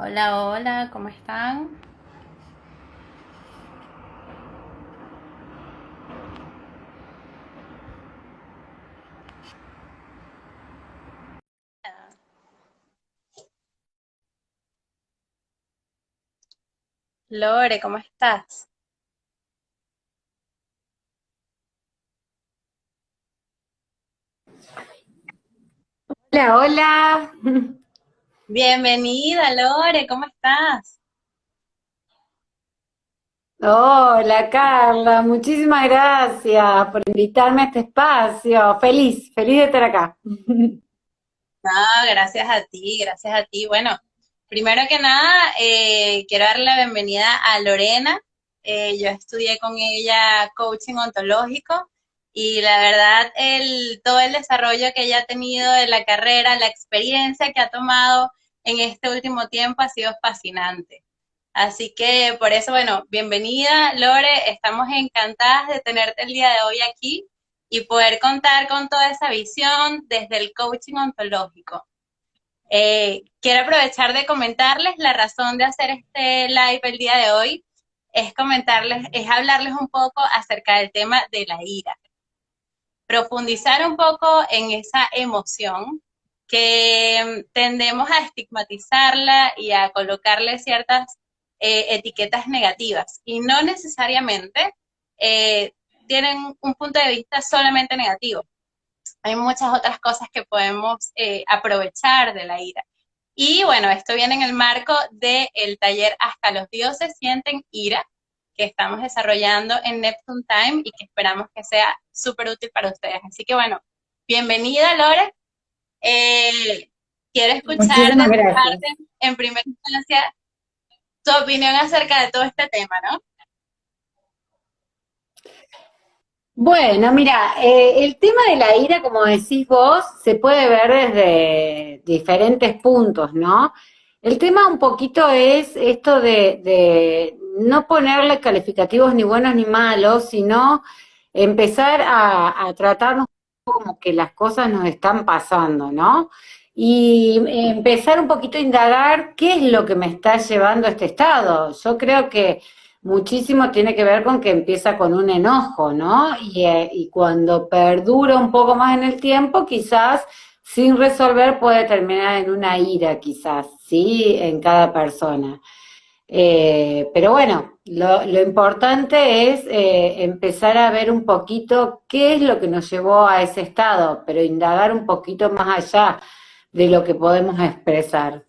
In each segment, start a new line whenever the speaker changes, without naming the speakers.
Hola, hola, ¿cómo están? Lore, ¿cómo estás?
Hola, hola.
Bienvenida, Lore, ¿cómo estás?
Hola, Carla. Muchísimas gracias por invitarme a este espacio. Feliz, feliz de estar acá.
No, gracias a ti, gracias a ti. Bueno, primero que nada, quiero darle la bienvenida a Lorena. Yo estudié con ella coaching ontológico y la verdad, todo el desarrollo que ella ha tenido de la carrera, la experiencia que ha tomado en este último tiempo ha sido fascinante. Así que por eso, bueno, bienvenida, Lore. Estamos encantadas de tenerte el día de hoy aquí y poder contar con toda esa visión desde el coaching ontológico. Quiero aprovechar de comentarles la razón de hacer este live el día de hoy. Es comentarles, es hablarles un poco acerca del tema de la ira, profundizar un poco en esa emoción que tendemos a estigmatizarla y a colocarle ciertas etiquetas negativas y no necesariamente eh, tienen un punto de vista solamente negativo. Hay muchas otras cosas que podemos aprovechar de la ira. Y bueno, esto viene en el marco del taller Hasta los dioses sienten ira, que estamos desarrollando en Neptune Time y que esperamos que sea súper útil para ustedes. Así que bueno, bienvenida Lore. Eh, Quiero escuchar de
Muchísimas
tu
gracias.
parte, en primera instancia, tu opinión acerca de todo este tema, ¿no?
Bueno, mira, el tema de la ira, como decís vos, se puede ver desde diferentes puntos, ¿no? El tema un poquito es esto de no ponerle calificativos ni buenos ni malos, sino empezar a tratarnos como que las cosas nos están pasando, ¿no? Y empezar un poquito a indagar qué es lo que me está llevando a este estado. Yo creo que muchísimo tiene que ver con que empieza con un enojo, ¿no? Y cuando perdura un poco más en el tiempo, quizás sin resolver puede terminar en una ira, quizás, ¿sí? En cada persona. Pero bueno, lo importante es empezar a ver un poquito qué es lo que nos llevó a ese estado, pero indagar un poquito más allá de lo que podemos expresar.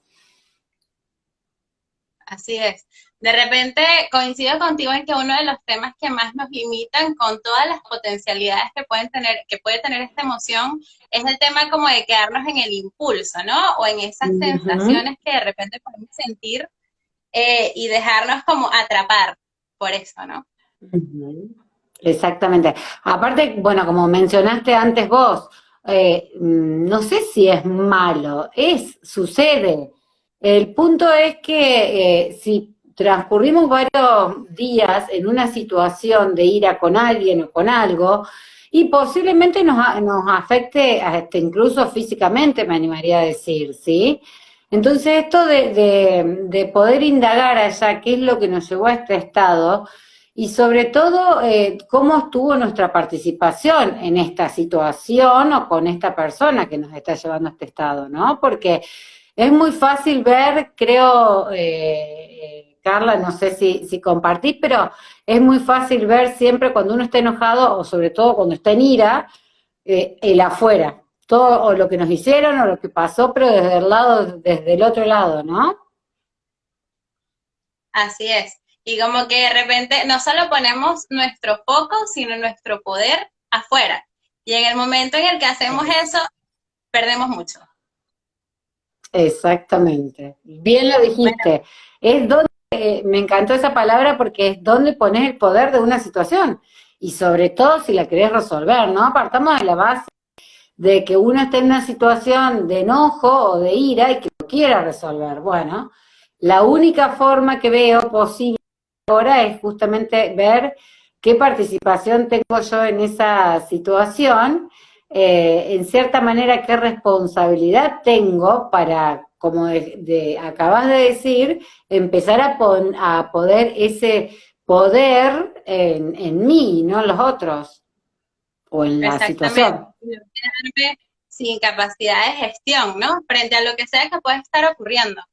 Así es. De repente coincido contigo en que uno de los temas que más nos limitan con todas las potencialidades que pueden tener, que puede tener esta emoción, es el tema como de quedarnos en el impulso, ¿no? O en esas
Ujú,
sensaciones que de repente podemos sentir y dejarnos como atrapar por eso, ¿no?
ujú. Exactamente. Aparte, bueno, como mencionaste antes vos, no sé si es malo, sucede. El punto es que si transcurrimos varios días en una situación de ira con alguien o con algo, y posiblemente nos afecte hasta incluso físicamente, me animaría a decir, ¿sí? Entonces, esto de poder indagar allá qué es lo que nos llevó a este estado, y sobre todo, cómo estuvo nuestra participación en esta situación o con esta persona que nos está llevando a este estado, ¿no? Porque es muy fácil ver, creo, Carla, no sé si compartís, pero es muy fácil ver siempre cuando uno está enojado o sobre todo cuando está en ira, el afuera. Todo o lo que nos hicieron o lo que pasó, pero desde el lado, desde el otro lado, ¿no?
Así es. Y como que de repente no solo ponemos nuestro foco, sino nuestro poder afuera. Y en el momento en el que hacemos eso, perdemos mucho.
Exactamente. Bien lo
Bueno,
dijiste. Es donde, me encantó esa palabra porque es donde pones el poder de una situación. Y sobre todo si la querés resolver, ¿no? Apartamos de la base de que uno esté en una situación de enojo o de ira y que lo quiera resolver. Bueno, la única forma que veo posible ahora es justamente ver qué participación tengo yo en esa situación, en cierta manera qué responsabilidad tengo para como acabas de decir, empezar a poder ese poder en mí, no en los otros, o en la
Exactamente.
situación.
Y no quedarme sin capacidad de gestión, ¿no? Frente a lo que sea que pueda estar ocurriendo.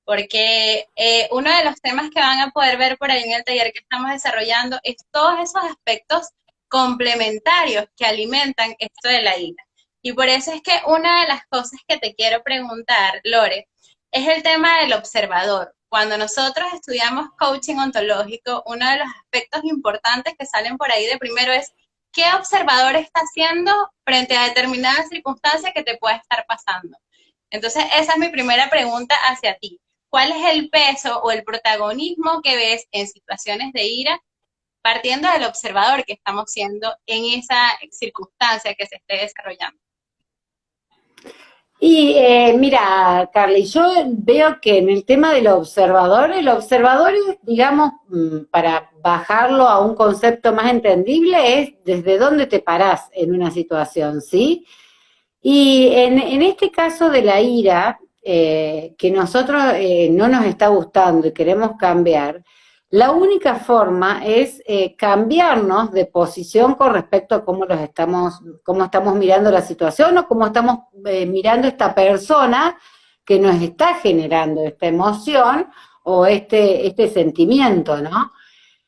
Porque uno de los temas que van a poder ver por ahí en el taller que estamos desarrollando es todos esos aspectos complementarios que alimentan esto de la ira. Y por eso es que una de las cosas que te quiero preguntar, Lore, es el tema del observador. Cuando nosotros estudiamos coaching ontológico, uno de los aspectos importantes que salen por ahí de primero es qué observador está haciendo frente a determinadas circunstancias que te pueda estar pasando. Entonces, esa es mi primera pregunta hacia ti. ¿Cuál es el peso o el protagonismo que ves en situaciones de ira partiendo del observador que estamos siendo en esa circunstancia que se esté desarrollando?
Y mira, Carly, yo veo que en el tema del observador, el observador es, digamos, para bajarlo a un concepto más entendible, es desde dónde te parás en una situación, ¿sí? Y en este caso de la ira, que nosotros no nos está gustando y queremos cambiar, la única forma es cambiarnos de posición con respecto a cómo estamos mirando la situación o cómo estamos mirando esta persona que nos está generando esta emoción o este sentimiento, ¿no?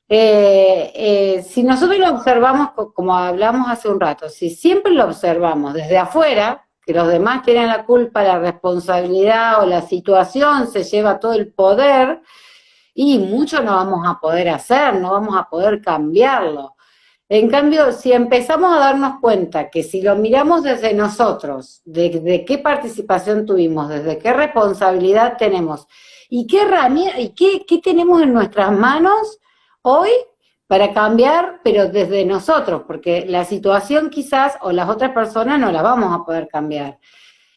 Si nosotros lo observamos, como hablamos hace un rato, si siempre lo observamos desde afuera, que los demás tienen la culpa, la responsabilidad o la situación se lleva todo el poder, y mucho no vamos a poder hacer, no vamos a poder cambiarlo. En cambio, si empezamos a darnos cuenta que si lo miramos desde nosotros, de qué participación tuvimos, desde qué responsabilidad tenemos, y qué herramienta, y qué tenemos en nuestras manos hoy para cambiar, pero desde nosotros, porque la situación quizás o las otras personas no la vamos a poder cambiar.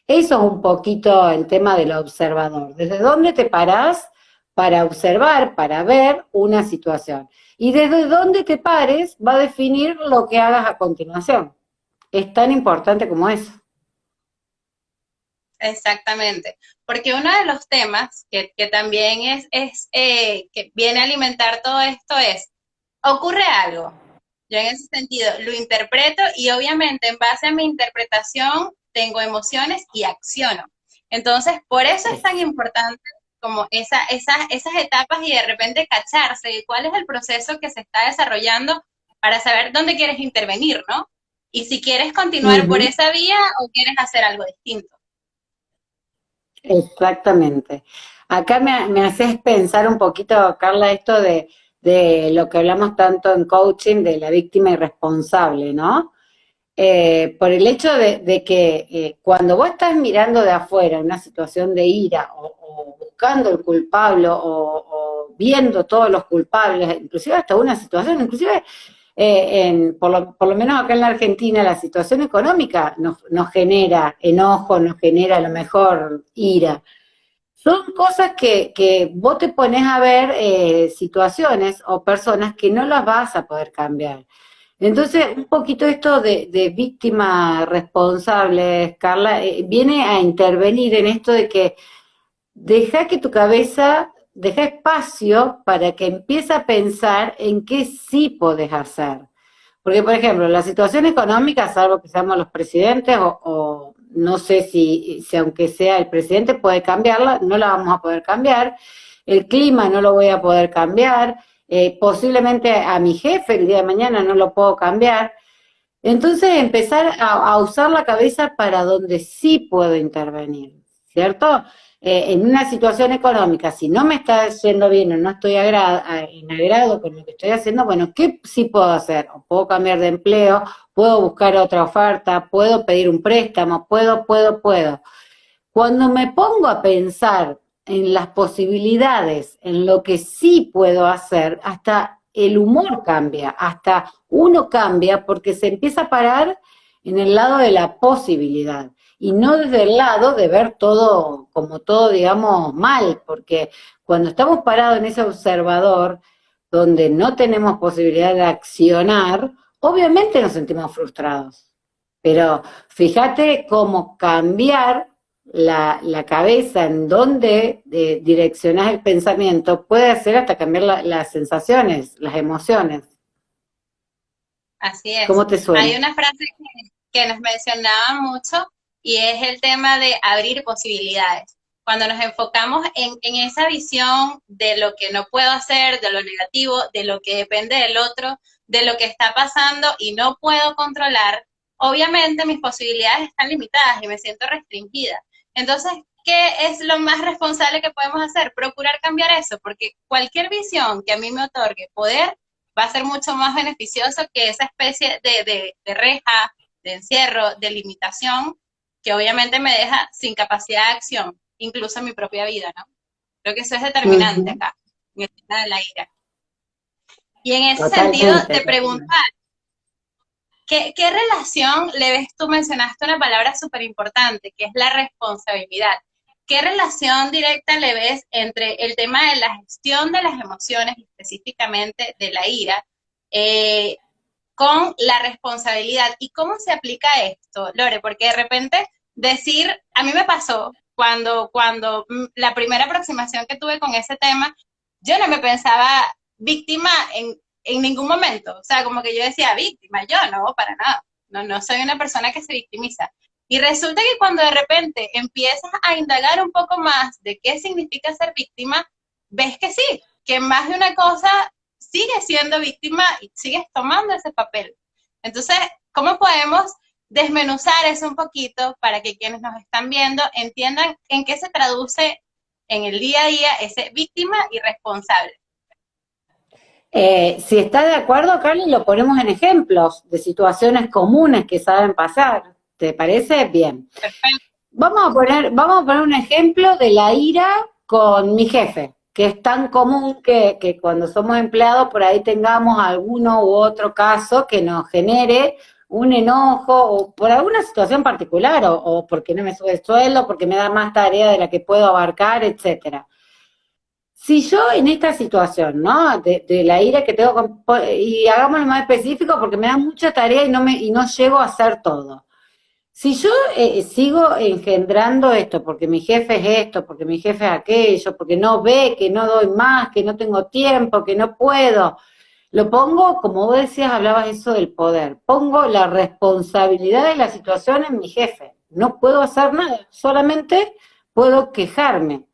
Eso es un poquito el tema del observador. ¿Desde dónde te parás para observar, para ver una situación? Y desde dónde te pares va a definir lo que hagas a continuación. Es tan importante como eso.
Exactamente, porque uno de los temas que también que viene a alimentar todo esto es, ocurre algo, yo en ese sentido lo interpreto y obviamente en base a mi interpretación tengo emociones y acciono. Entonces, por eso es tan importante como esas etapas y de repente cacharse de cuál es el proceso que se está desarrollando para saber dónde quieres intervenir, ¿no? Y si quieres continuar por
Ujú.
esa vía o quieres hacer algo distinto.
Exactamente. Acá me haces pensar un poquito, Carla, esto de lo que hablamos tanto en coaching, de la víctima irresponsable, ¿no? Por el hecho de que cuando vos estás mirando de afuera una situación de ira o buscando el culpable o viendo todos los culpables, inclusive hasta una situación, inclusive por lo menos acá en la Argentina la situación económica nos genera enojo, nos genera a lo mejor ira. Son cosas que vos te pones a ver situaciones o personas que no las vas a poder cambiar. Entonces, un poquito esto de víctima responsable, Carla, viene a intervenir en esto de que deja que tu cabeza, deja espacio para que empiece a pensar en qué sí podés hacer. Porque, por ejemplo, la situación económica, salvo que seamos los presidentes, o no sé si aunque sea el presidente puede cambiarla, no la vamos a poder cambiar. El clima no lo voy a poder cambiar. Posiblemente a mi jefe el día de mañana no lo puedo cambiar. Entonces, empezar a usar la cabeza para donde sí puedo intervenir, ¿cierto? En una situación económica, si no me está yendo bien o no estoy en agrado con lo que estoy haciendo, bueno, ¿qué sí puedo hacer? O puedo cambiar de empleo, puedo buscar otra oferta, puedo pedir un préstamo, puedo. Cuando me pongo a pensar en las posibilidades, en lo que sí puedo hacer, hasta el humor cambia, hasta uno cambia porque se empieza a parar en el lado de la posibilidad y no desde el lado de ver todo como todo, digamos, mal, porque cuando estamos parados en ese observador donde no tenemos posibilidad de accionar, obviamente nos sentimos frustrados. Pero fíjate cómo cambiar la cabeza, en donde direccionás el pensamiento, puede hacer hasta cambiar las sensaciones, las emociones.
Así es.
¿Cómo te suena?
Hay una frase que nos mencionaba mucho y es el tema de abrir posibilidades. Cuando nos enfocamos en esa visión de lo que no puedo hacer, de lo negativo, de lo que depende del otro, de lo que está pasando y no puedo controlar, obviamente mis posibilidades están limitadas y me siento restringida. Entonces, ¿qué es lo más responsable que podemos hacer? Procurar cambiar eso, porque cualquier visión que a mí me otorgue poder va a ser mucho más beneficioso que esa especie de reja, de encierro, de limitación, que obviamente me deja sin capacidad de acción, incluso en mi propia vida, ¿no? Creo que eso es determinante
Ujú.
acá, en el tema de la ira. Y en ese sentido,
Totalmente,
te
totalmente.
preguntar, ¿qué relación le ves? Tú mencionaste una palabra súper importante, que es la responsabilidad. ¿Qué relación directa le ves entre el tema de la gestión de las emociones, específicamente de la ira, eh, con la responsabilidad? ¿Y cómo se aplica esto, Lore? Porque de repente decir, a mí me pasó cuando la primera aproximación que tuve con ese tema, yo no me pensaba víctima en ningún momento. O sea, como que yo decía, víctima, yo no, para nada. No, no soy una persona que se victimiza. Y resulta que cuando de repente empiezas a indagar un poco más de qué significa ser víctima, ves que sí, que más de una cosa sigues siendo víctima y sigues tomando ese papel. Entonces, ¿cómo podemos desmenuzar eso un poquito para que quienes nos están viendo entiendan en qué se traduce en el día a día ese víctima y responsable?
Si está de acuerdo, Carly, lo ponemos en ejemplos de situaciones comunes que saben pasar. ¿Te parece? Bien.
Perfecto.
Vamos a poner un ejemplo de la ira con mi jefe, que es tan común que cuando somos empleados por ahí tengamos alguno u otro caso que nos genere un enojo o por alguna situación particular o porque no me sube el sueldo, porque me da más tarea de la que puedo abarcar, etcétera. Si yo en esta situación, ¿no? De la ira que tengo, y hagámoslo más específico porque me da mucha tarea y no llego a hacer todo. Si yo sigo engendrando esto, porque mi jefe es esto, porque mi jefe es aquello, porque no ve que no doy más, que no tengo tiempo, que no puedo, lo pongo, como vos decías, hablabas eso del poder, pongo la responsabilidad de la situación en mi jefe. No puedo hacer nada, solamente puedo quejarme.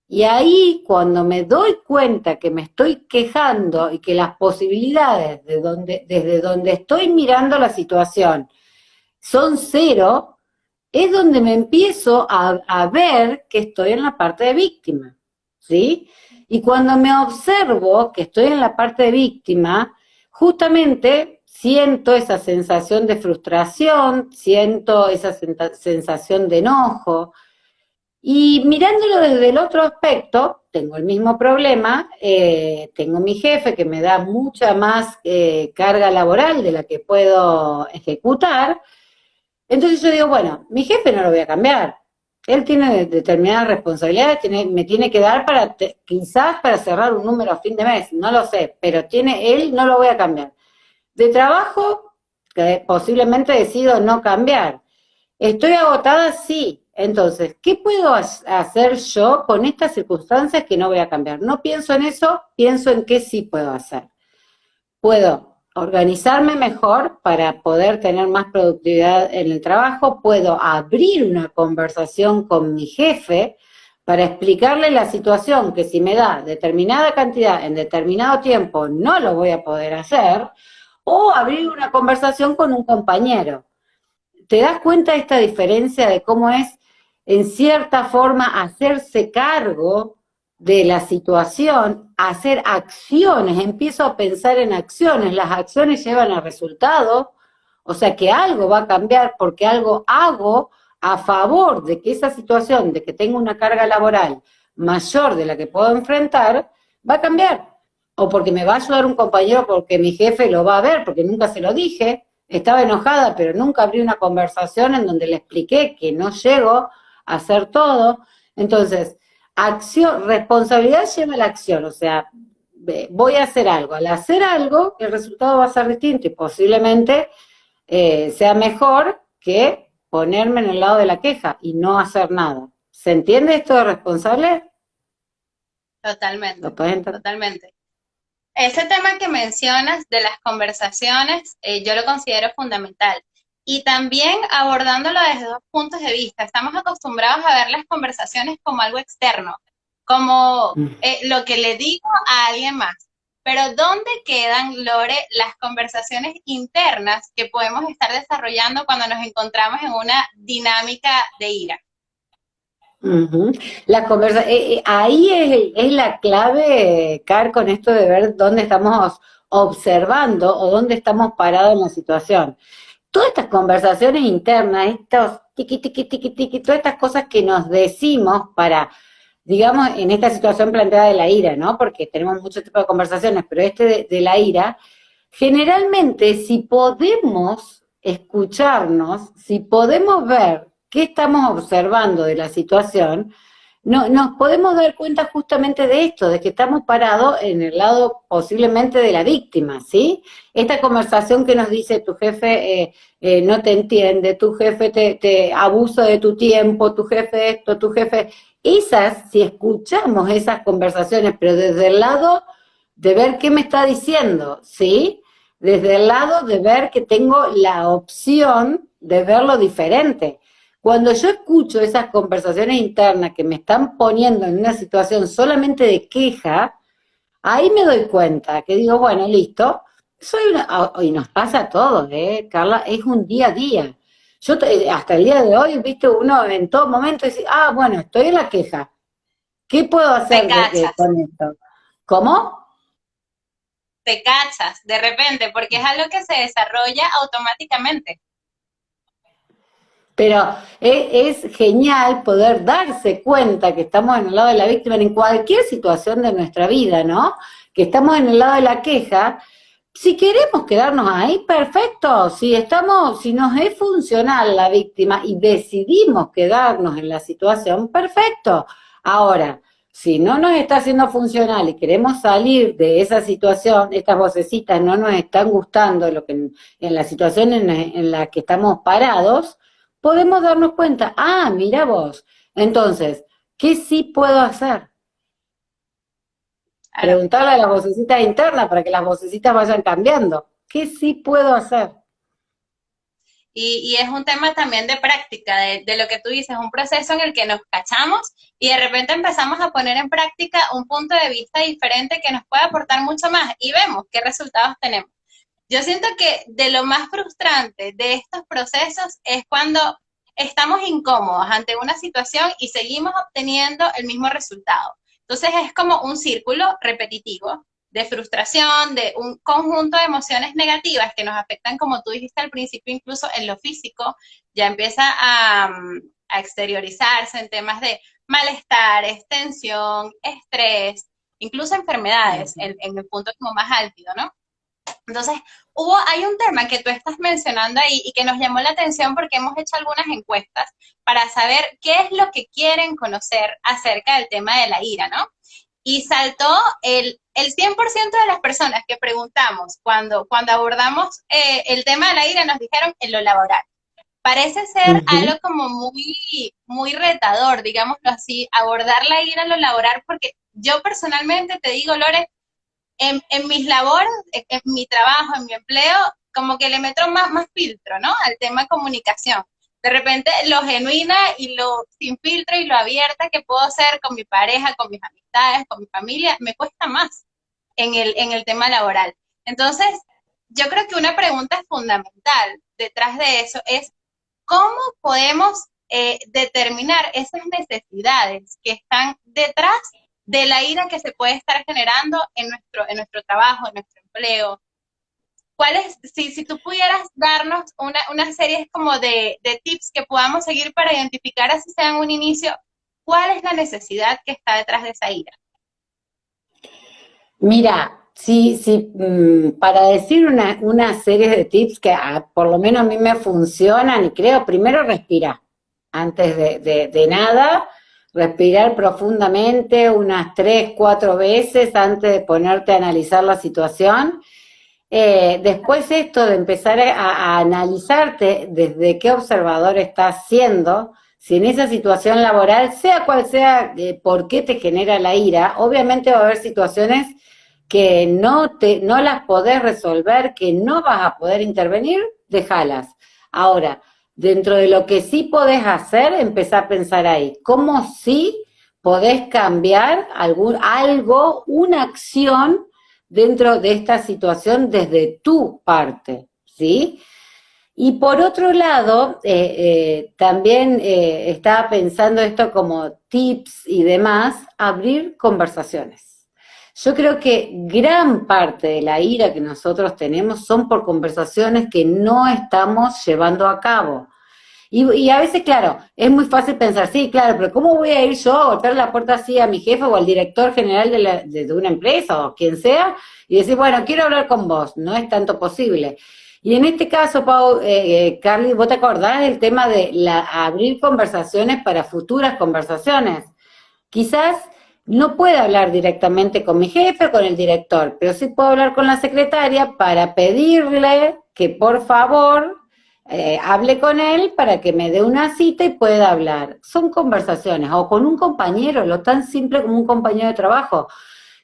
Y ahí, cuando me doy cuenta que me estoy quejando y que las posibilidades desde donde estoy mirando la situación son cero, es donde me empiezo a ver que estoy en la parte de víctima, ¿sí? Y cuando me observo que estoy en la parte de víctima, justamente siento esa sensación de frustración, siento esa sensación de enojo, y mirándolo desde el otro aspecto, tengo el mismo problema, tengo mi jefe que me da mucha más carga laboral de la que puedo ejecutar, entonces yo digo, bueno, mi jefe no lo voy a cambiar, él tiene determinadas responsabilidades, me tiene que dar quizás para cerrar un número a fin de mes, no lo sé, pero él no lo voy a cambiar. De trabajo, que posiblemente decido no cambiar. ¿Estoy agotada? Sí. Entonces, ¿qué puedo hacer yo con estas circunstancias que no voy a cambiar? No pienso en eso, pienso en qué sí puedo hacer. Puedo organizarme mejor para poder tener más productividad en el trabajo, puedo abrir una conversación con mi jefe para explicarle la situación, que si me da determinada cantidad en determinado tiempo no lo voy a poder hacer, o abrir una conversación con un compañero. ¿Te das cuenta de esta diferencia de cómo es, en cierta forma, hacerse cargo de la situación, hacer acciones? Empiezo a pensar en acciones, las acciones llevan a resultados, o sea que algo va a cambiar porque algo hago a favor de que esa situación, de que tengo una carga laboral mayor de la que puedo enfrentar, va a cambiar. O porque me va a ayudar un compañero porque mi jefe lo va a ver, porque nunca se lo dije, estaba enojada, pero nunca abrí una conversación en donde le expliqué que no llego a hacer todo. Entonces, acción, responsabilidad lleva a la acción, o sea, voy a hacer algo. Al hacer algo, el resultado va a ser distinto y posiblemente sea mejor que ponerme en el lado de la queja y no hacer nada. ¿Se entiende esto de responsable? ¿Lo
Totalmente,
puedes entender?
totalmente. Ese tema que mencionas de las conversaciones, yo lo considero fundamental. Y también abordándolo desde dos puntos de vista. Estamos acostumbrados a ver las conversaciones como algo externo, como lo que le digo a alguien más. Pero ¿dónde quedan, Lore, las conversaciones internas que podemos estar desarrollando cuando nos encontramos en una dinámica de ira?
Ujú. Ahí es la clave, Car, con esto de ver dónde estamos observando o dónde estamos parados en la situación. Todas estas conversaciones internas, estos tiqui, tiqui, tiqui, tiqui, todas estas cosas que nos decimos para, digamos, en esta situación planteada de la ira, ¿no? Porque tenemos muchos tipos de conversaciones, pero de la ira, generalmente si podemos escucharnos, si podemos ver qué estamos observando de la situación, no, nos podemos dar cuenta justamente de esto, de que estamos parados en el lado posiblemente de la víctima, ¿sí? Esta conversación que nos dice tu jefe no te entiende, tu jefe te abusa de tu tiempo, tu jefe esto, tu jefe... Esas, si escuchamos esas conversaciones, pero desde el lado de ver qué me está diciendo, ¿sí? Desde el lado de ver que tengo la opción de verlo diferente. Cuando yo escucho esas conversaciones internas que me están poniendo en una situación solamente de queja, ahí me doy cuenta que digo, bueno, listo, y nos pasa a todos, Carla, es un día a día. Hasta el día de hoy, viste, uno en todo momento dice, ah, bueno, estoy en la queja. ¿Qué puedo
Te
hacer
cachas,
con esto? ¿Cómo?
te cachas de repente, porque es algo que se desarrolla automáticamente.
Pero es genial poder darse cuenta que estamos en el lado de la víctima en cualquier situación de nuestra vida, ¿no? Que estamos en el lado de la queja. Si queremos quedarnos ahí, perfecto. Si nos es funcional la víctima y decidimos quedarnos en la situación, perfecto. Ahora, si no nos está siendo funcional y queremos salir de esa situación, estas vocecitas no nos están gustando en la situación en la que estamos parados, podemos darnos cuenta, ah, mira vos, entonces, ¿qué sí puedo hacer?
Claro.
Preguntarle a las vocecitas internas para que las vocecitas vayan cambiando. ¿Qué sí puedo hacer?
Y es un tema también de práctica, de lo que tú dices, un proceso en el que nos cachamos y de repente empezamos a poner en práctica un punto de vista diferente que nos puede aportar mucho más y vemos qué resultados tenemos. Yo siento que de lo más frustrante de estos procesos es cuando estamos incómodos ante una situación y seguimos obteniendo el mismo resultado. Entonces es como un círculo repetitivo de frustración, de un conjunto de emociones negativas que nos afectan, como tú dijiste al principio, incluso en lo físico, ya empieza a exteriorizarse en temas de malestar, tensión, estrés, incluso enfermedades, en el punto como más álgido, ¿no? Entonces, hay un tema que tú estás mencionando ahí y que nos llamó la atención porque hemos hecho algunas encuestas para saber qué es lo que quieren conocer acerca del tema de la ira, ¿no? Y saltó el 100% de las personas que preguntamos cuando abordamos el tema de la ira nos dijeron en lo laboral. Parece ser
Ujú.
algo como muy retador, digámoslo así, abordar la ira en lo laboral, porque yo personalmente te digo, Lore, en mis labores, en mi trabajo, en mi empleo, como que le meto más filtro, ¿no? Al tema comunicación. De repente lo genuina y lo sin filtro y lo abierta que puedo ser con mi pareja, con mis amistades, con mi familia, me cuesta más en el tema laboral. Entonces, yo creo que una pregunta fundamental detrás de eso es cómo podemos determinar esas necesidades que están detrás de la ira que se puede estar generando en nuestro trabajo, en nuestro empleo. ¿Cuáles, si tú pudieras darnos una serie como de tips que podamos seguir para identificar, así sea en un inicio, cuál es la necesidad que está detrás de esa ira?
Mira, sí, para decir una serie de tips que por lo menos a mí me funcionan y creo, primero respirar. Antes de nada, respirar profundamente unas 3, 4 veces antes de ponerte a analizar la situación Después esto de empezar a analizarte desde qué observador estás siendo, si en esa situación laboral, sea cual sea, por qué te genera la ira, obviamente va a haber situaciones que no las podés resolver, que no vas a poder intervenir, déjalas. Ahora, dentro de lo que sí podés hacer, empezá a pensar ahí, ¿cómo sí podés cambiar algo, una acción dentro de esta situación desde tu parte, ¿sí? Y por otro lado, también estaba pensando esto como tips y demás, abrir conversaciones. Yo creo que gran parte de la ira que nosotros tenemos son por conversaciones que no estamos llevando a cabo. Y a veces, claro, es muy fácil pensar, sí, claro, pero ¿cómo voy a ir yo a golpear la puerta así a mi jefe o al director general de una empresa o quien sea y decir, bueno, quiero hablar con vos? No es tanto posible. Y en este caso, Pau, Carly, ¿vos te acordás del tema de abrir conversaciones para futuras conversaciones? Quizás no pueda hablar directamente con mi jefe o con el director, pero sí puedo hablar con la secretaria para pedirle que por favor hable con él para que me dé una cita y pueda hablar. Son conversaciones, o con un compañero, lo tan simple como un compañero de trabajo,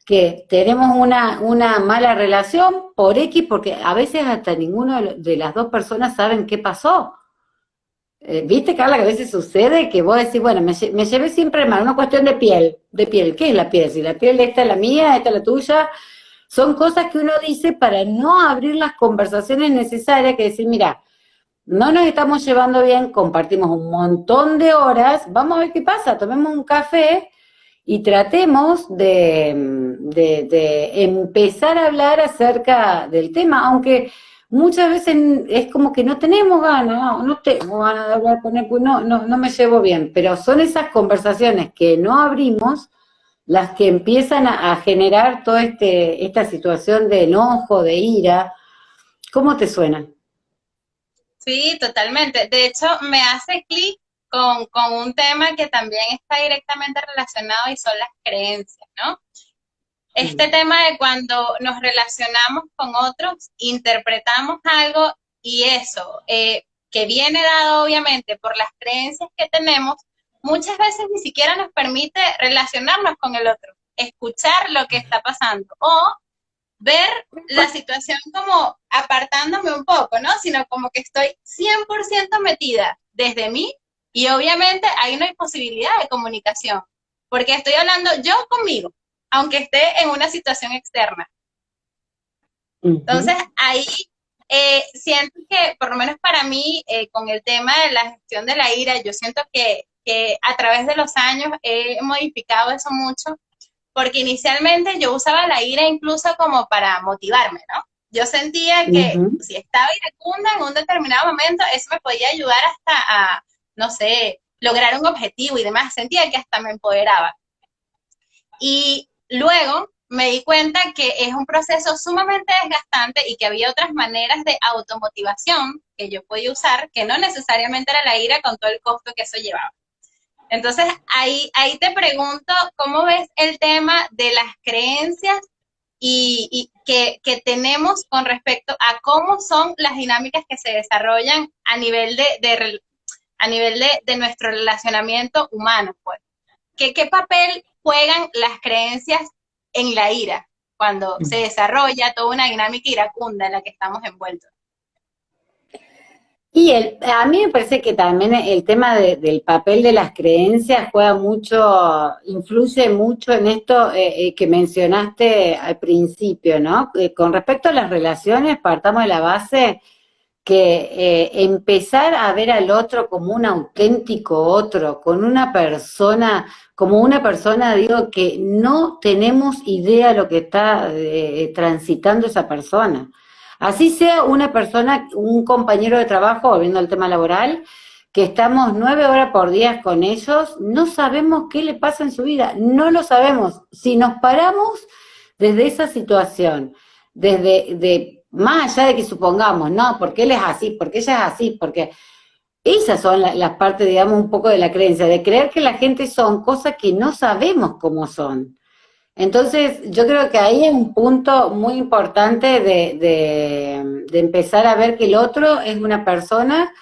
que tenemos una mala relación por X, porque a veces hasta ninguno de las dos personas saben qué pasó. ¿Viste, Carla, que a veces sucede que vos decís, bueno, me llevé siempre mal, una cuestión de piel, ¿qué es la piel? Si la piel esta es la mía, esta es la tuya, son cosas que uno dice para no abrir las conversaciones necesarias, que decir, mira, no nos estamos llevando bien, compartimos un montón de horas, vamos a ver qué pasa, tomemos un café y tratemos de empezar a hablar acerca del tema, aunque muchas veces es como que no tenemos ganas, no tengo ganas de hablar con él, pues no me llevo bien, pero son esas conversaciones que no abrimos las que empiezan a generar toda esta situación de enojo, de ira. ¿Cómo te suena?
Sí, totalmente. De hecho, me hace clic con un tema que también está directamente relacionado y son las creencias, ¿no? Este
Mm.
tema de cuando nos relacionamos con otros, interpretamos algo y eso, que viene dado obviamente por las creencias que tenemos, muchas veces ni siquiera nos permite relacionarnos con el otro, escuchar lo que está pasando o ver la situación como apartándome un poco, ¿no? Sino como que estoy 100% metida desde mí y obviamente ahí no hay posibilidad de comunicación, porque estoy hablando yo conmigo, aunque esté en una situación externa. Entonces
Ujú.
ahí siento que, por lo menos para mí, con el tema de la gestión de la ira, yo siento que a través de los años he modificado eso mucho porque inicialmente yo usaba la ira incluso como para motivarme, ¿no? Yo sentía que
Ujú.
si estaba iracunda en un determinado momento, eso me podía ayudar hasta a, no sé, lograr un objetivo y demás. Sentía que hasta me empoderaba. Y luego me di cuenta que es un proceso sumamente desgastante y que había otras maneras de automotivación que yo podía usar, que no necesariamente era la ira con todo el costo que eso llevaba. Entonces, ahí te pregunto, ¿cómo ves el tema de las creencias que tenemos con respecto a cómo son las dinámicas que se desarrollan a nivel a nivel de nuestro relacionamiento humano? Pues? ¿Qué papel juegan las creencias en la ira cuando se desarrolla toda una dinámica iracunda en la que estamos envueltos?
Y a mí me parece que también el tema del papel de las creencias juega mucho, influye mucho en esto que mencionaste al principio, ¿no? Con respecto a las relaciones, partamos de la base que empezar a ver al otro como un auténtico otro, con una persona, como una persona, digo, que no tenemos idea de lo que está transitando esa persona. Así sea una persona, un compañero de trabajo, volviendo al tema laboral, que estamos 9 horas por día con ellos, no sabemos qué le pasa en su vida, no lo sabemos. Si nos paramos desde esa situación, más allá de que supongamos, no, porque él es así, porque ella es así, porque esas son las partes, digamos, un poco de la creencia, de creer que la gente son cosas que no sabemos cómo son. Entonces, yo creo que ahí es un punto muy importante de empezar a ver que el otro es una persona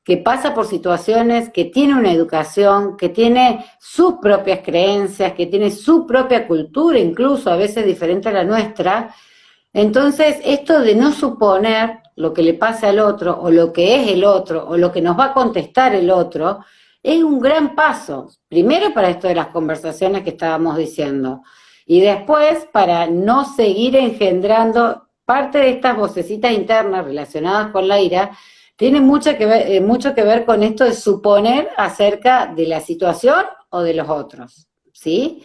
que pasa por situaciones, que tiene una educación, que tiene sus propias creencias, que tiene su propia cultura, incluso a veces diferente a la nuestra. Entonces, esto de no suponer lo que le pasa al otro, o lo que es el otro, o lo que nos va a contestar el otro, es un gran paso. Primero para esto de las conversaciones que estábamos diciendo. Y después para no seguir engendrando parte de estas vocecitas internas relacionadas con la ira, tiene mucho que ver con esto de suponer acerca de la situación o de los otros, ¿sí?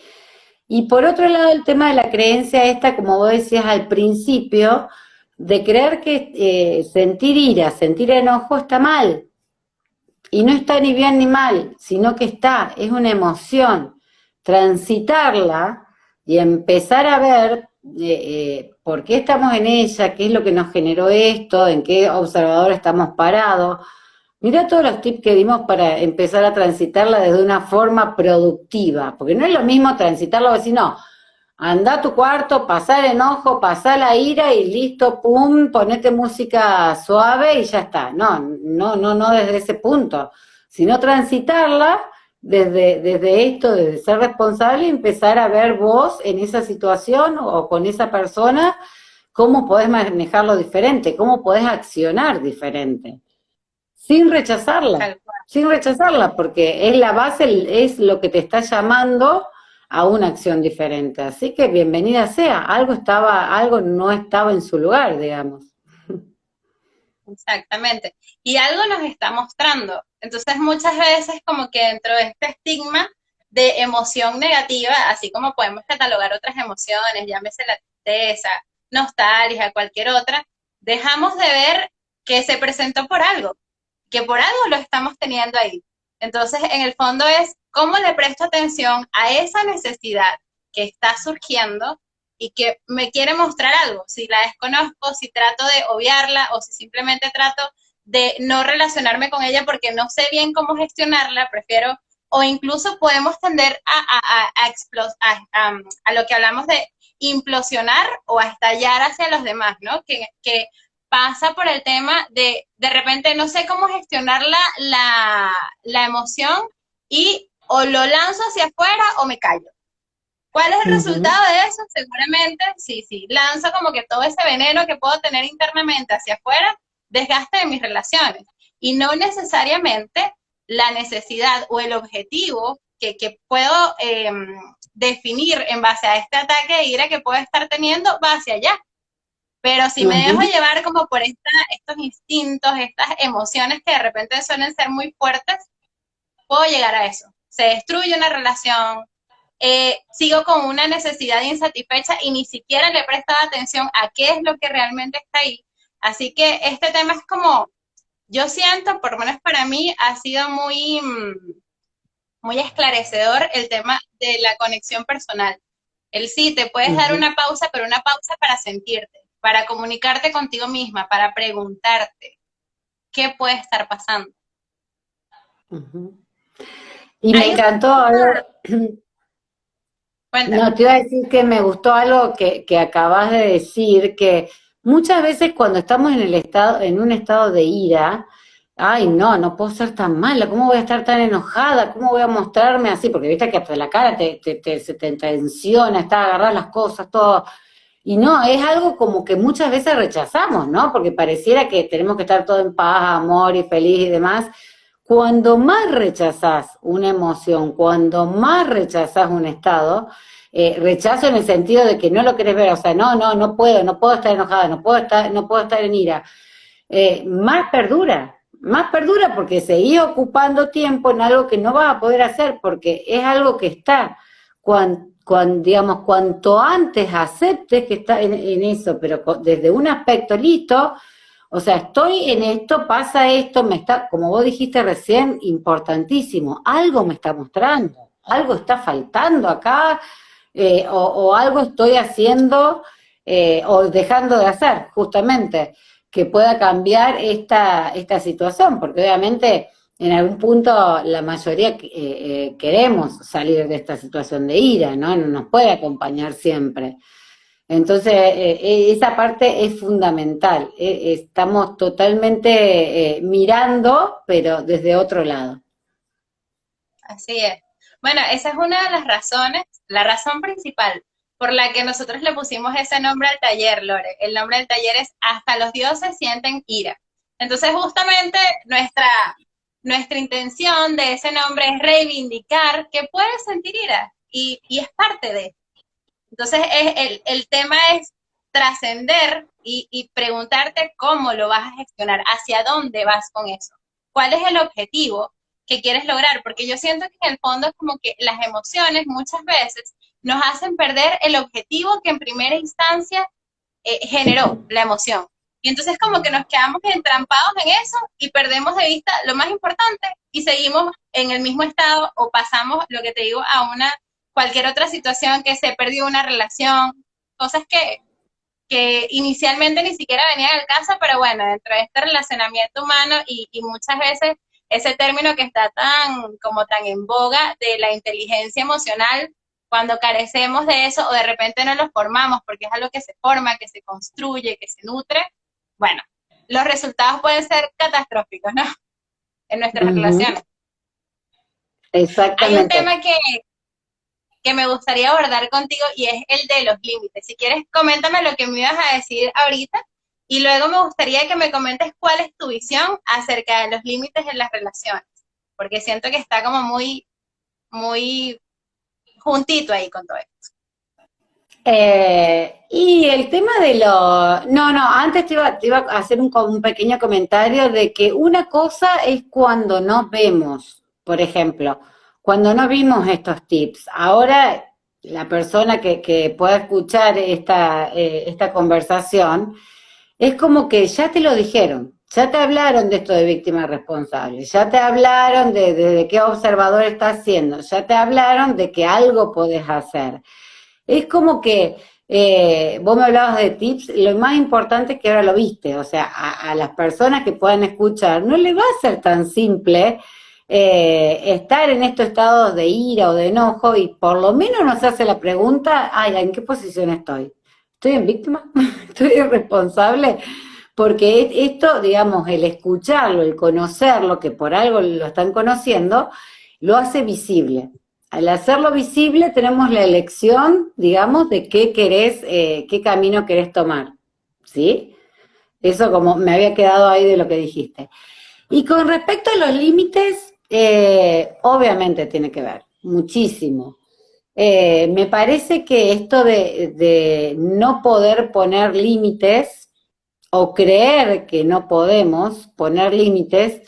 Y por otro lado, el tema de la creencia esta, como vos decías al principio, de creer que sentir ira, sentir enojo está mal. Y no está ni bien ni mal, sino que está, es una emoción. Transitarla y empezar a ver por qué estamos en ella, qué es lo que nos generó esto, en qué observador estamos parados. Mira todos los tips que dimos para empezar a transitarla desde una forma productiva, porque no es lo mismo transitarlo así, no, anda a tu cuarto, pasá el enojo, pasá la ira y listo, pum, ponete música suave y ya está. No, no desde ese punto, sino transitarla desde esto, desde ser responsable y empezar a ver vos en esa situación o con esa persona cómo podés manejarlo diferente, cómo podés accionar diferente sin rechazarla,
Tal cual.
sin rechazarla, porque es la base, es lo que te está llamando a una acción diferente. Así que bienvenida sea, algo no estaba en su lugar, digamos.
Exactamente. Y algo nos está mostrando. Entonces, muchas veces como que dentro de este estigma de emoción negativa, así como podemos catalogar otras emociones, llámese la tristeza, nostalgia, cualquier otra, dejamos de ver que se presentó por algo, que por algo lo estamos teniendo ahí. Entonces, en el fondo es cómo le presto atención a esa necesidad que está surgiendo y que me quiere mostrar algo, si la desconozco, si trato de obviarla o si simplemente trato de no relacionarme con ella porque no sé bien cómo gestionarla, prefiero, o incluso podemos tender a lo que hablamos de implosionar o a estallar hacia los demás, ¿no? Que pasa por el tema de repente no sé cómo gestionar la emoción y o lo lanzo hacia afuera o me callo. ¿Cuál es el
Ujú,
resultado de eso? Seguramente, sí, lanzo como que todo ese veneno que puedo tener internamente hacia afuera, desgaste de mis relaciones. Y no necesariamente la necesidad o el objetivo que puedo definir en base a este ataque de ira que puedo estar teniendo va hacia allá. Pero si me dejo
ujú,
llevar como por estos instintos, estas emociones que de repente suelen ser muy fuertes, puedo llegar a eso. Se destruye una relación, sigo con una necesidad insatisfecha y ni siquiera le he prestado atención a qué es lo que realmente está ahí. Así que este tema es como, yo siento, por lo menos para mí, ha sido muy esclarecedor el tema de la conexión personal. El sí, te puedes dar
ujú,
una pausa, pero una pausa para sentirte, para comunicarte contigo misma, para preguntarte qué puede estar pasando.
ujú. Y me
Hay
encantó algo,
cuéntame.
no, te iba a decir que me gustó algo que acabas de decir, que muchas veces cuando estamos en el estado, en un estado de ira, ay no, no puedo ser tan mala, ¿cómo voy a estar tan enojada? ¿Cómo voy a mostrarme así? Porque viste que hasta la cara se te tensiona, está agarrar las cosas, todo. Y no, es algo como que muchas veces rechazamos, ¿no? Porque pareciera que tenemos que estar todo en paz, amor y feliz y demás. Cuando más rechazás una emoción, cuando más rechazás un estado, rechazo en el sentido de que no lo querés ver, o sea, no puedo estar enojada, no puedo estar en ira, más perdura porque seguís ocupando tiempo en algo que no vas a poder hacer, porque es algo que está, digamos, cuanto antes aceptes que está en eso, pero desde un aspecto listo, o sea, estoy en esto, pasa esto, me está, como vos dijiste recién, importantísimo, algo me está mostrando, algo está faltando acá, o algo estoy haciendo o dejando de hacer, justamente, que pueda cambiar esta situación, porque obviamente en algún punto la mayoría queremos salir de esta situación de ira, ¿no? No nos puede acompañar siempre. Entonces, esa parte es fundamental. Estamos totalmente mirando, pero desde otro lado.
Así es. Bueno, esa es una de las razones, la razón principal por la que nosotros le pusimos ese nombre al taller, Lore. El nombre del taller es Hasta los dioses sienten ira. Entonces, justamente nuestra intención de ese nombre es reivindicar que puedes sentir ira y es parte de. Entonces, el tema es trascender y preguntarte cómo lo vas a gestionar, hacia dónde vas con eso, cuál es el objetivo que quieres lograr, porque yo siento que en el fondo es como que las emociones muchas veces nos hacen perder el objetivo que en primera instancia generó la emoción. Y entonces como que nos quedamos entrampados en eso y perdemos de vista lo más importante y seguimos en el mismo estado o pasamos, lo que te digo, a una cualquier otra situación, que se perdió una relación, cosas que inicialmente ni siquiera venían al caso, pero bueno, dentro de este relacionamiento humano y muchas veces ese término que está como tan en boga de la inteligencia emocional, cuando carecemos de eso o de repente no lo formamos porque es algo que se forma, que se construye, que se nutre, bueno, los resultados pueden ser catastróficos, ¿no? En nuestras
Ujú,
relaciones. Hay un
exactamente.
tema que me gustaría abordar contigo y es el de los límites. Si quieres, coméntame lo que me ibas a decir ahorita y luego me gustaría que me comentes cuál es tu visión acerca de los límites en las relaciones, porque siento que está como muy juntito ahí con todo esto.
Y el tema de lo... No, no, antes te iba a hacer un pequeño comentario de que una cosa es cuando no vemos, por ejemplo, cuando no vimos estos tips. Ahora la persona que pueda escuchar esta conversación es como que ya te lo dijeron, ya te hablaron de esto de víctima responsable, ya te hablaron de qué observador estás haciendo, ya te hablaron de que algo podés hacer. Es como que vos me hablabas de tips, lo más importante es que ahora lo viste, o sea, a las personas que puedan escuchar, no le va a ser tan simple estar en estos estados de ira o de enojo y por lo menos nos hace la pregunta, ay, ¿en qué posición estoy? ¿Estoy en víctima? ¿Estoy irresponsable? Porque esto, digamos, el escucharlo, el conocerlo, que por algo lo están conociendo, lo hace visible. Al hacerlo visible tenemos la elección, digamos, de qué querés, qué camino querés tomar, ¿sí? Eso como me había quedado ahí de lo que dijiste. Y con respecto a los límites, obviamente tiene que ver, muchísimo. Me parece que esto de no poder poner límites o creer que no podemos poner límites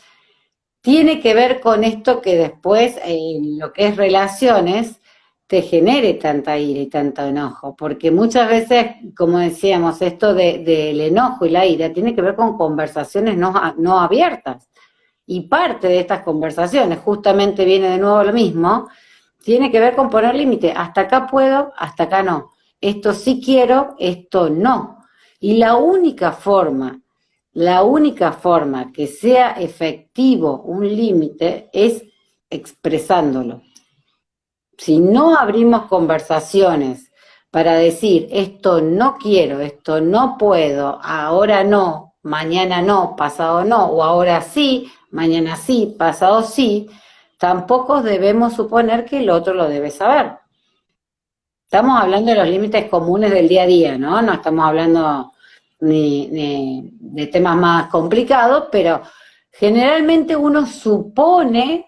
tiene que ver con esto que después, en lo que es relaciones, te genere tanta ira y tanto enojo, porque muchas veces, como decíamos, esto del enojo y la ira tiene que ver con conversaciones no abiertas. Y parte de estas conversaciones, justamente viene de nuevo lo mismo, tiene que ver con poner límite. Hasta acá puedo, hasta acá no. Esto sí quiero, esto no. Y la única forma que sea efectivo un límite es expresándolo. Si no abrimos conversaciones para decir esto no quiero, esto no puedo, ahora no, mañana no, pasado no, o ahora sí, mañana sí, pasado sí, tampoco debemos suponer que el otro lo debe saber. Estamos hablando de los límites comunes del día a día, ¿no? No estamos hablando ni de temas más complicados, pero generalmente uno supone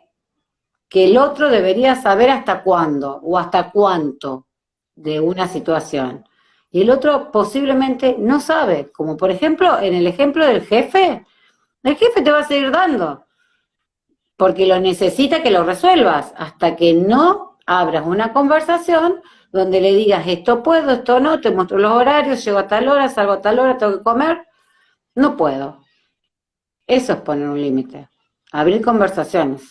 que el otro debería saber hasta cuándo o hasta cuánto de una situación. Y el otro posiblemente no sabe, como por ejemplo en el ejemplo del jefe, el jefe te va a seguir dando, porque lo necesita que lo resuelvas, hasta que no abras una conversación donde le digas esto puedo, esto no, te muestro los horarios, llego a tal hora, salgo a tal hora, tengo que comer, no puedo. Eso es poner un límite, abrir conversaciones.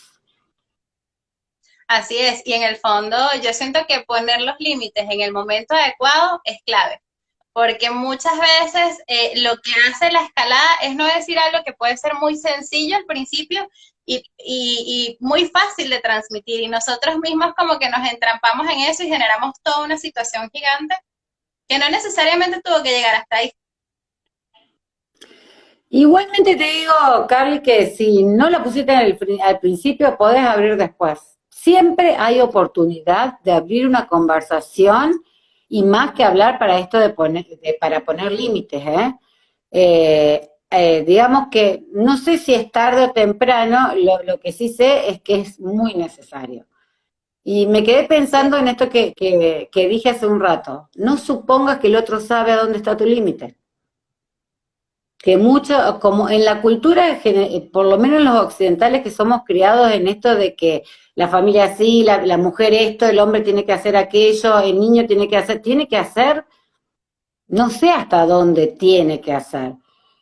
Así es, y en el fondo yo siento que poner los límites en el momento adecuado es clave. porque muchas veces lo que hace la escalada es no decir algo que puede ser muy sencillo al principio y muy fácil de transmitir, y nosotros mismos como que nos entrampamos en eso y generamos toda una situación gigante que no necesariamente tuvo que llegar hasta ahí.
Igualmente te digo, Carly, que si no lo pusiste al principio, podés abrir después. Siempre hay oportunidad de abrir una conversación y más que hablar para esto para poner límites, ¿eh? Digamos que no sé si es tarde o temprano, lo que sí sé es que es muy necesario. Y me quedé
Sí,
pensando en esto que dije hace un rato. No supongas que el otro sabe a dónde está tu límite, que mucho, como en la cultura, por lo menos los occidentales que somos criados en esto de que la familia así, la mujer esto, el hombre tiene que hacer aquello, el niño tiene que hacer, no sé hasta dónde tiene que hacer.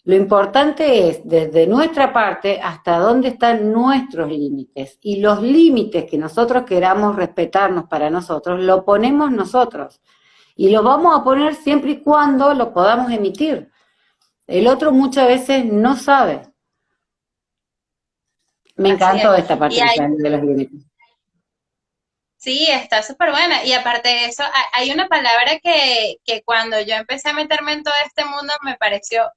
Lo importante es, desde nuestra parte, hasta dónde están nuestros límites. Y los límites que nosotros queramos respetarnos para nosotros, lo ponemos nosotros. Y lo vamos a poner siempre y cuando lo podamos emitir. El otro muchas veces no sabe. Me
así
encantó
es.
esta parte
Y
que
hay,
sale de los límites.
sí, está súper buena. Y aparte de eso, hay una palabra que cuando yo empecé a meterme en todo este mundo me pareció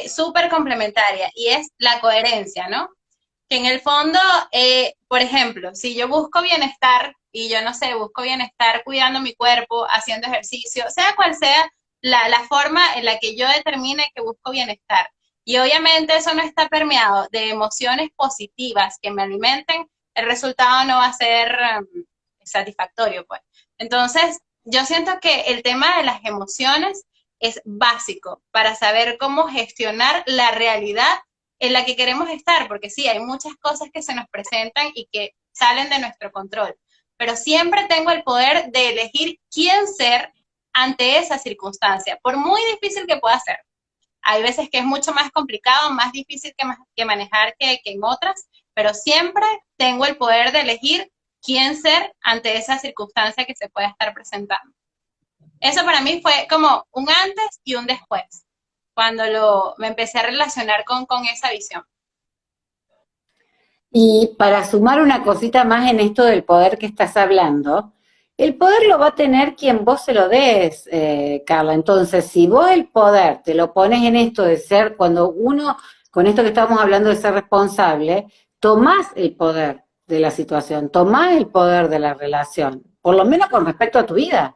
súper complementaria, y es la coherencia, ¿no? Que en el fondo, por ejemplo, si yo busco bienestar y yo no sé, busco bienestar cuidando mi cuerpo, haciendo ejercicio, sea cual sea la forma en la que yo determine que busco bienestar. Y obviamente eso no está permeado de emociones positivas que me alimenten, el resultado no va a ser satisfactorio, pues. Entonces, yo siento que el tema de las emociones es básico para saber cómo gestionar la realidad en la que queremos estar, porque sí, hay muchas cosas que se nos presentan y que salen de nuestro control, pero siempre tengo el poder de elegir quién ser ante esa circunstancia, por muy difícil que pueda ser. Hay veces que es mucho más complicado, más difícil que manejar que en otras, pero siempre tengo el poder de elegir quién ser ante esa circunstancia que se pueda estar presentando. Eso para mí fue como un antes y un después, cuando me empecé a relacionar con esa visión.
Y para sumar una cosita más en esto del poder que estás hablando, el poder lo va a tener quien vos se lo des, Carla. Entonces, si vos el poder te lo pones en esto de ser, cuando uno, con esto que estamos hablando de ser responsable, tomás el poder de la situación, tomás el poder de la relación, por lo menos con respecto a tu vida.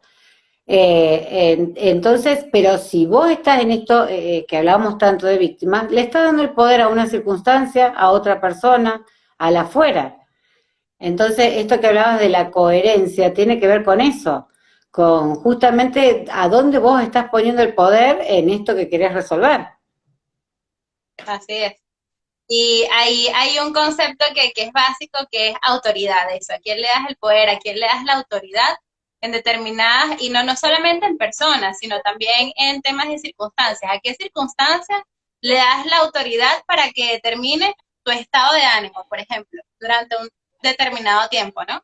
Entonces, pero si vos estás en esto que hablábamos tanto de víctimas, le estás dando el poder a una circunstancia, a otra persona, a la afuera. Entonces, esto que hablabas de la coherencia tiene que ver con eso, con justamente a dónde vos estás poniendo el poder en esto que querés resolver.
Así es. Y hay un concepto que es básico, que es autoridad, eso. ¿A quién le das el poder? ¿A quién le das la autoridad en determinadas, y no solamente en personas, sino también en temas de circunstancias? ¿A qué circunstancias le das la autoridad para que determine tu estado de ánimo, por ejemplo, durante un determinado tiempo, ¿no?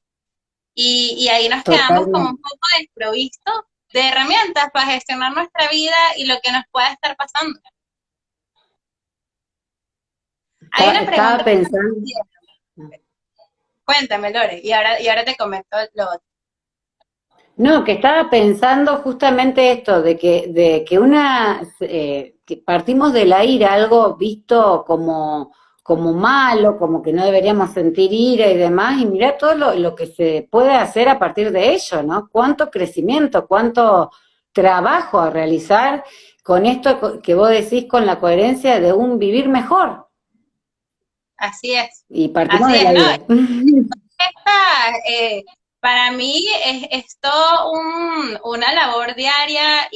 Y ahí nos quedamos como un
Totalmente.
poco desprovistos de herramientas para gestionar nuestra vida y lo que nos pueda estar pasando. Hay una
Estaba
pregunta que me
pensando.
hicieron. Cuéntame, Lore, y ahora te comento lo otro.
No, que estaba pensando justamente esto, que partimos de la ira, algo visto como malo, como que no deberíamos sentir ira y demás, y mirá todo lo que se puede hacer a partir de ello, ¿no? Cuánto crecimiento, cuánto trabajo a realizar con esto que vos decís, con la coherencia de un vivir mejor, y partimos
Así
de
es,
la
¿no?
ira.
Esta, para mí es todo una labor diaria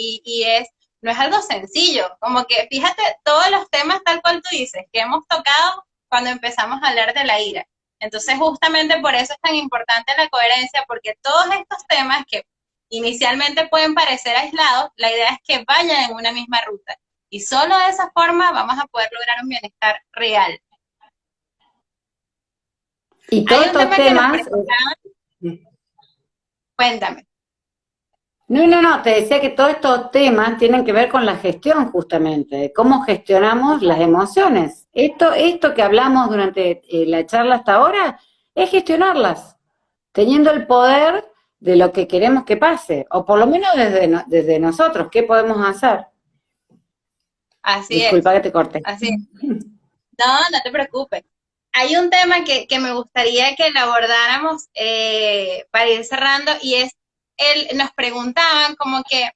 no es algo sencillo, como que fíjate todos los temas tal cual tú dices, que hemos tocado cuando empezamos a hablar de la ira. Entonces, justamente por eso es tan importante la coherencia, porque todos estos temas que inicialmente pueden parecer aislados, la idea es que vayan en una misma ruta. Y solo de esa forma vamos a poder lograr un bienestar real.
Y todos
Hay un
estos
tema que nos
temas,
preguntaban, cuéntame.
No, te decía que todos estos temas tienen que ver con la gestión justamente, de cómo gestionamos las emociones. Esto que hablamos durante la charla hasta ahora es gestionarlas, teniendo el poder de lo que queremos que pase, o por lo menos desde nosotros, ¿qué podemos hacer?
Así
Disculpa
es,
que te corte.
así es. No, no te preocupes. Hay un tema que me gustaría que lo abordáramos para ir cerrando y es, nos preguntaban como que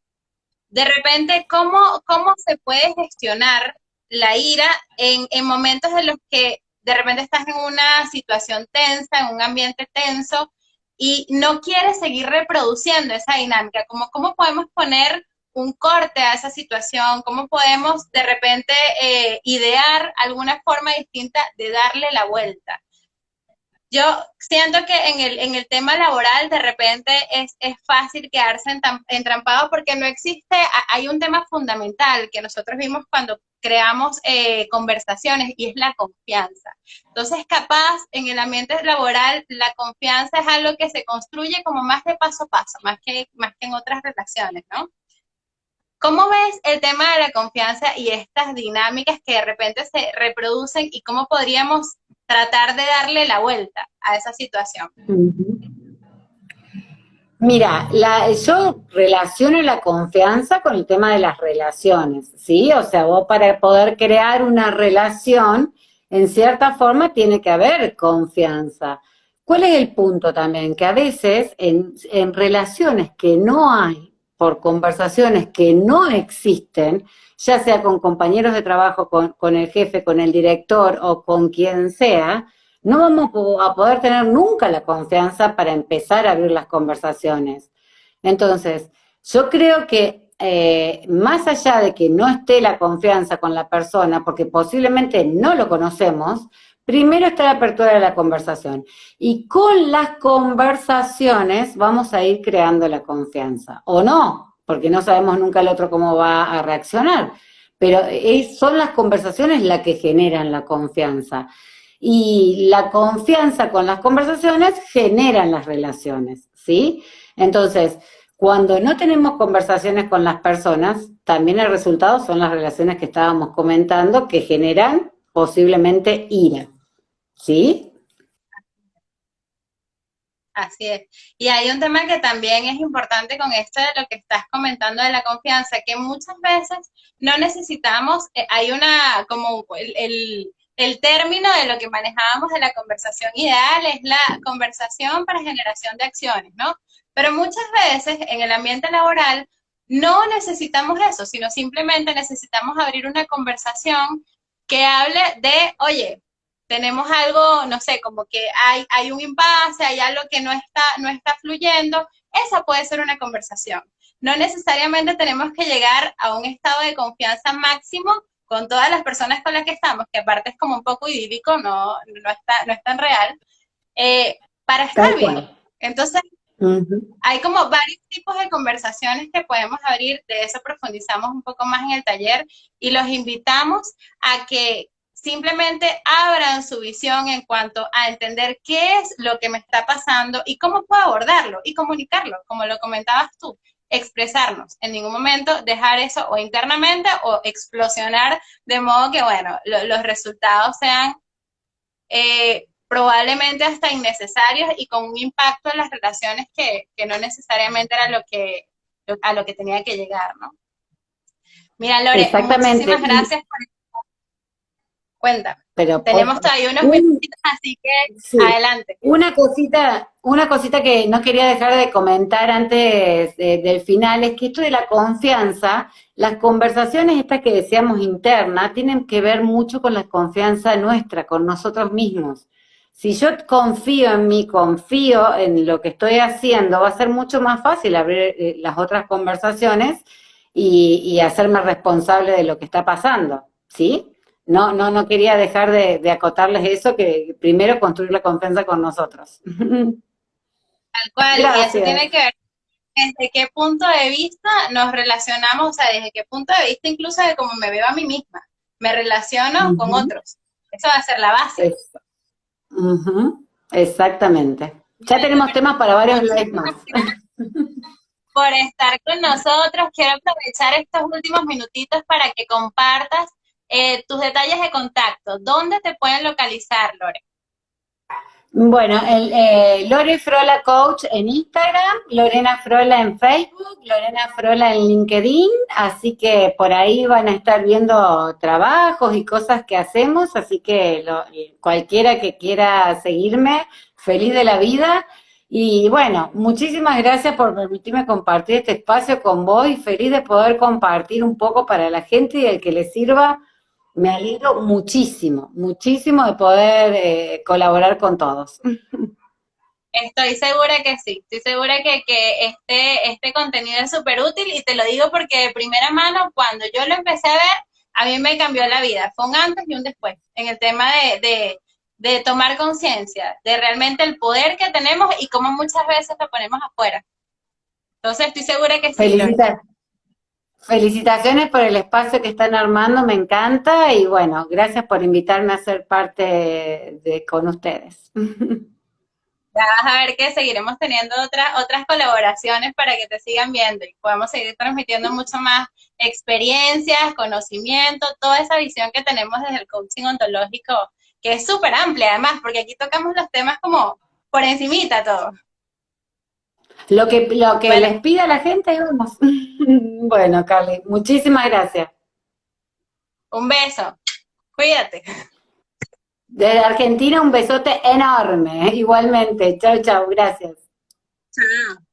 de repente, ¿cómo se puede gestionar la ira en momentos en los que de repente estás en una situación tensa, en un ambiente tenso y no quieres seguir reproduciendo esa dinámica? ¿Cómo podemos poner un corte a esa situación? ¿Cómo podemos de repente idear alguna forma distinta de darle la vuelta? Yo siento que en el tema laboral de repente es fácil quedarse entrampado porque no existe, hay un tema fundamental que nosotros vimos cuando creamos conversaciones y es la confianza. Entonces, capaz en el ambiente laboral la confianza es algo que se construye como más de paso a paso, más que en otras relaciones, ¿no? ¿Cómo ves el tema de la confianza y estas dinámicas que de repente se reproducen y cómo podríamos tratar de darle la vuelta a esa situación?
Mira, yo relaciono la confianza con el tema de las relaciones, ¿sí? O sea, vos para poder crear una relación, en cierta forma tiene que haber confianza. ¿Cuál es el punto también? Que a veces en relaciones que no hay, por conversaciones que no existen, ya sea con compañeros de trabajo, con el jefe, con el director o con quien sea, no vamos a poder tener nunca la confianza para empezar a abrir las conversaciones. Entonces, yo creo que más allá de que no esté la confianza con la persona, porque posiblemente no lo conocemos, primero está la apertura de la conversación. Y con las conversaciones vamos a ir creando la confianza. O no, porque no sabemos nunca el otro cómo va a reaccionar. Pero son las conversaciones las que generan la confianza. Y la confianza con las conversaciones generan las relaciones, ¿sí? Entonces, cuando no tenemos conversaciones con las personas, también el resultado son las relaciones que estábamos comentando que generan posiblemente ira, ¿sí?
Así es. Y hay un tema que también es importante con esto de lo que estás comentando de la confianza, que muchas veces no necesitamos, hay una, como el término de lo que manejábamos de la conversación ideal es la conversación para generación de acciones, ¿no? Pero muchas veces en el ambiente laboral no necesitamos eso, sino simplemente necesitamos abrir una conversación que hable de, oye, tenemos algo, no sé, como que hay un impasse, hay algo que no está fluyendo, esa puede ser una conversación. No necesariamente tenemos que llegar a un estado de confianza máximo con todas las personas con las que estamos, que aparte es como un poco idílico, no es tan real, para estar
Tal
bien.
cual.
Entonces,
Ujú.
hay como varios tipos de conversaciones que podemos abrir, de eso profundizamos un poco más en el taller y los invitamos a que simplemente abran su visión en cuanto a entender qué es lo que me está pasando y cómo puedo abordarlo y comunicarlo, como lo comentabas tú, expresarnos, en ningún momento dejar eso o internamente o explosionar de modo que, bueno, los resultados sean probablemente hasta innecesarios y con un impacto en las relaciones que no necesariamente era a lo que tenía que llegar, ¿no? Mira, Lore,
Exactamente.
muchísimas gracias por cuéntame.
Pero
Tenemos todavía unos
un,
minutitos, así que
sí,
adelante.
una cosita que no quería dejar de comentar antes del final es que esto de la confianza, las conversaciones estas que decíamos internas, tienen que ver mucho con la confianza nuestra, con nosotros mismos. Si yo confío en mí, confío en lo que estoy haciendo, va a ser mucho más fácil abrir las otras conversaciones y hacerme responsable de lo que está pasando, ¿sí? No quería dejar de acotarles eso, que primero construir la confianza con nosotros.
Tal cual, y eso
Gracias.
tiene que ver desde qué punto de vista nos relacionamos, o sea, desde qué punto de vista incluso de cómo me veo a mí misma, me relaciono con
Ujú.
otros. Eso va a ser la base.
Es- Ujú. Exactamente. Ya
Bueno,
tenemos temas para varios lives
muchísimas
más.
gracias. por estar con nosotros. Quiero aprovechar estos últimos minutitos para que compartas tus detalles de contacto. ¿Dónde te pueden localizar, Lore?
Bueno, Lore Frola Coach en Instagram, Lorena Frola en Facebook, Lorena Frola en LinkedIn, así que por ahí van a estar viendo trabajos y cosas que hacemos, así que cualquiera que quiera seguirme, feliz de la vida. Y bueno, muchísimas gracias por permitirme compartir este espacio con vos y feliz de poder compartir un poco para la gente y el que le sirva. Me alegro muchísimo, muchísimo de poder colaborar con todos.
Estoy segura que sí, estoy segura que este contenido es súper útil y te lo digo porque de primera mano, cuando yo lo empecé a ver, a mí me cambió la vida. Fue un antes y un después en el tema de tomar conciencia de realmente el poder que tenemos y cómo muchas veces lo ponemos afuera. Entonces estoy segura que sí, Lore.
Felicita- Felicitaciones por el espacio que están armando, me encanta y bueno, gracias por invitarme a ser parte con ustedes.
Ya vas a ver que seguiremos teniendo otras colaboraciones para que te sigan viendo y podamos seguir transmitiendo mucho más experiencias, conocimiento, toda esa visión que tenemos desde el coaching ontológico, que es súper amplia además, porque aquí tocamos los temas como por encimita todo.
Lo que
Bueno,
les pida la gente, vamos. Bueno, Carly, muchísimas gracias.
un beso, cuídate.
Desde Argentina un besote enorme, igualmente. Chau, chau, gracias.
Chao.